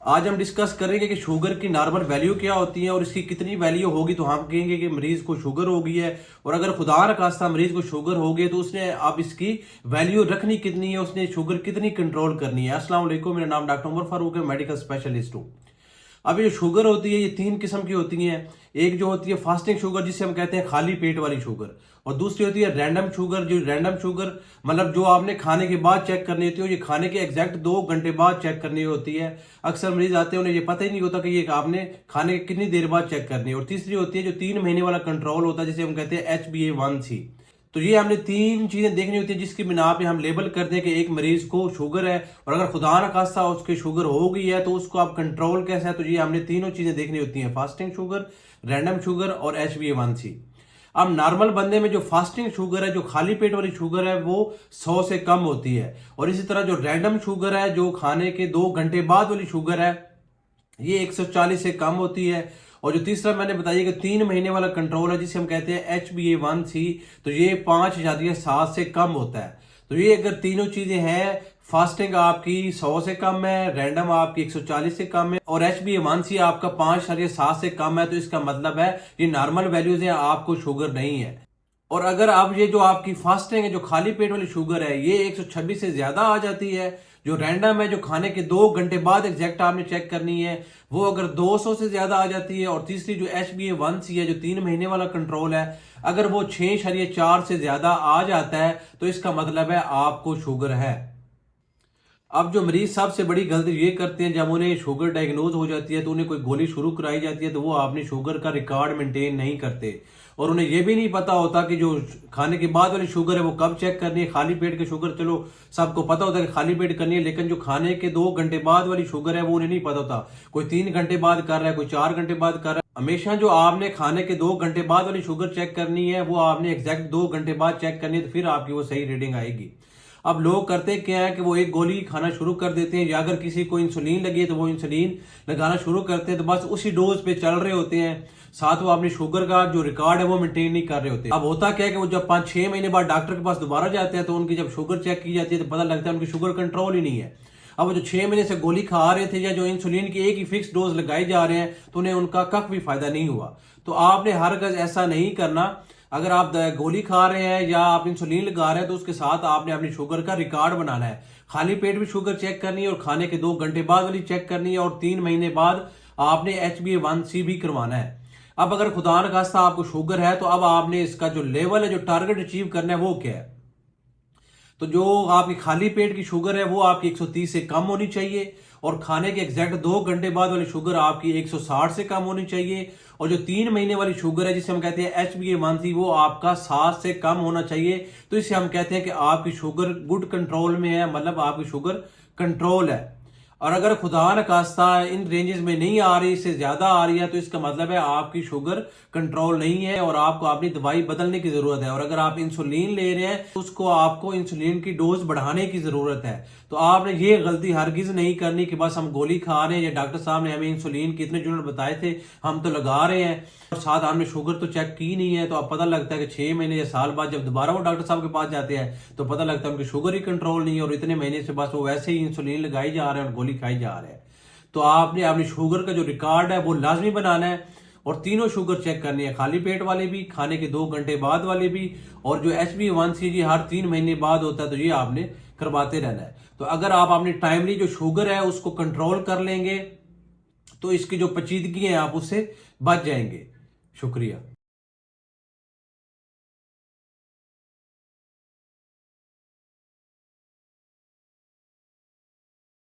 आज हम डिस्कस करेंगे कि शुगर की नॉर्मल वैल्यू क्या होती है और इसकी कितनी वैल्यू होगी तो हम कहेंगे कि मरीज को शुगर हो गई है। और अगर खुदा न खास्ता मरीज को शुगर हो गई तो उसने आप इसकी वैल्यू रखनी कितनी है, उसने शुगर कितनी कंट्रोल करनी है। अस्सलाम वालेकुम, मेरा नाम डॉक्टर उमर फारूक है, मेडिकल स्पेशलिस्ट हूँ। अब ये शुगर होती है, ये तीन किस्म की होती हैं। एक जो होती है फास्टिंग शुगर, जिसे हम कहते हैं खाली पेट वाली शुगर, और दूसरी होती है रैंडम शुगर। जो रैंडम शुगर मतलब जो आपने खाने के बाद चेक करनी होती है, ये खाने के एग्जैक्ट 2 घंटे बाद चेक करनी होती है। अक्सर मरीज आते हैं, उन्हें ये पता ही नहीं होता कि ये आपने खाने के कितनी देर बाद चेक करनी है। और तीसरी होती है जो 3 महीने वाला कंट्रोल होता है, जिसे हम कहते हैं HbA1c। तो ये हमने तीन चीजें देखनी होती है जिसकी बिना पे हम लेबल करते हैं कि एक मरीज को शुगर है, और अगर खुदा न खास्ता उसकी शुगर हो गई है तो उसको आप कंट्रोल कैसे है। तो ये हमने तीनों चीजें देखनी होती हैं, फास्टिंग शुगर, रैंडम शुगर और HbA1c। अब नॉर्मल बंदे में जो फास्टिंग शुगर है, जो खाली पेट वाली शुगर है, वो 100 से कम होती है। और इसी तरह जो रैंडम शुगर है, जो खाने के 2 घंटे बाद वाली शुगर है, ये 140 से कम होती है। और जो तीसरा मैंने बताया कि 3 महीने वाला कंट्रोल है, जिसे हम कहते हैं HbA1c, तो ये 5.7 से कम होता है। तो ये अगर तीनों चीजें हैं, फास्टिंग आपकी 100 से कम है, रैंडम आपकी 140 से कम है और HbA1c आपका 5.7 से कम है, तो इसका मतलब है ये नॉर्मल वैल्यूज है, आपको शुगर नहीं है। और अगर आप ये जो आपकी फास्टिंग है, जो खाली पेट वाली शुगर है, ये 126 से ज्यादा आ जाती है, जो रैंडम है, जो खाने के 2 घंटे बाद एग्जैक्ट आपने चेक करनी है, वो अगर 200 से ज्यादा आ जाती है, और तीसरी जो HbA1c है, जो 3 महीने वाला कंट्रोल है, अगर वो 6.4 से ज्यादा आ जाता है, तो इसका मतलब है आपको शुगर है। अब जो मरीज सबसे बड़ी गलती ये करते हैं, जब उन्हें शुगर डायग्नोज हो जाती है तो उन्हें कोई गोली शुरू कराई जाती है, तो वो अपनी शुगर का रिकॉर्ड मेंटेन नहीं करते। और उन्हें ये भी नहीं पता होता कि जो खाने के बाद वाली शुगर है वो कब चेक करनी है। खाली पेट की शुगर चलो सबको पता होता है कि खाली पेट करनी है, लेकिन जो खाने के 2 घंटे बाद वाली शुगर है वो उन्हें नहीं पता होता। कोई 3 घंटे बाद कर रहा है, कोई 4 घंटे बाद कर रहा है। हमेशा जो आपने खाने के 2 घंटे बाद वाली शुगर चेक करनी है, वो आपने एग्जैक्ट 2 घंटे बाद चेक करनी है, तो फिर आपकी वो सही रीडिंग आएगी। अब लोग करते क्या है कि वो एक गोली खाना शुरू कर देते हैं, या अगर किसी को इंसुलिन लगी है तो वो इंसुलिन लगाना शुरू करते हैं, तो बस उसी डोज पे चल रहे होते हैं, साथ वो अपनी शुगर का जो रिकॉर्ड है वो मेंटेन नहीं कर रहे होते। अब होता क्या है कि वो जब 5-6 महीने बाद डॉक्टर के पास दोबारा जाते हैं, तो उनकी जब शुगर चेक की जाती है तो पता लगता है उनकी शुगर कंट्रोल ही नहीं है। अब वो जो 6 महीने से गोली खा रहे थे, या जो इंसुलिन की एक ही फिक्स डोज लगाई जा रहे हैं, तो उन्हें उनका कख भी फायदा नहीं हुआ। तो आपने हर गज ऐसा नहीं करना। अगर आप गोली खा रहे हैं या आप इंसुलिन लगा रहे हैं, तो उसके साथ आपने अपनी शुगर का रिकॉर्ड बनाना है। खाली पेट भी शुगर चेक करनी है, और खाने के 2 घंटे बाद वाली चेक करनी है, और 3 महीने बाद आपने HbA1c भी करवाना है। अब अगर खुदा न खास्ता आपको शुगर है, तो अब आपने इसका जो लेवल है, जो टारगेट अचीव करना है, वो क्या है। तो जो आपकी खाली पेट की शुगर है वो आपकी 130 से कम होनी चाहिए, और खाने के एग्जैक्ट 2 घंटे बाद वाली शुगर आपकी 160 से कम होनी चाहिए। और जो 3 महीने वाली शुगर है, जिसे हम कहते हैं HbA1c, वो आपका 7 से कम होना चाहिए। तो इसे हम कहते हैं कि आपकी शुगर गुड कंट्रोल में है, मतलब आपकी शुगर कंट्रोल है। और अगर खुदा न खास्ता इन रेंजेस में नहीं आ रही, इससे ज्यादा आ रही है, तो इसका मतलब है आपकी शुगर कंट्रोल नहीं है और आपको अपनी दवाई बदलने की जरूरत है। और अगर आप इंसुलिन ले रहे हैं तो उसको आपको इंसुलिन की डोज बढ़ाने की जरूरत है। तो आपने ये गलती हरगिज नहीं करनी कि बस हम गोली खा रहे हैं, या डॉक्टर साहब ने हमें इंसुलिन कितने यूनिट बताए थे हम तो लगा रहे हैं, और साथ हमने शुगर तो चेक की नहीं है। तो अब पता लगता है कि 6 महीने या साल बाद जब दोबारा वो डॉक्टर साहब के पास जाते हैं, तो पता लगता है उनकी शुगर ही कंट्रोल नहीं है, और इतने महीने से बस वो वैसे ही इंसुलिन लगाई जा रहे हैं और गोली खाई जा रहे हैं। तो आपने अपनी शुगर का जो रिकॉर्ड है वो लाजमी बनाना है, और तीनों शुगर चेक करनी है, खाली पेट वाले भी, खाने के 2 घंटे बाद वाले भी, और जो HbA1c जी हर 3 महीने बाद होता है, तो ये आपने करवाते रहना है। तो अगर आप अपनी टाइमली जो शुगर है उसको कंट्रोल कर लेंगे, तो इसकी जो पेचीदगी है आप उससे बच जाएंगे। शुक्रिया।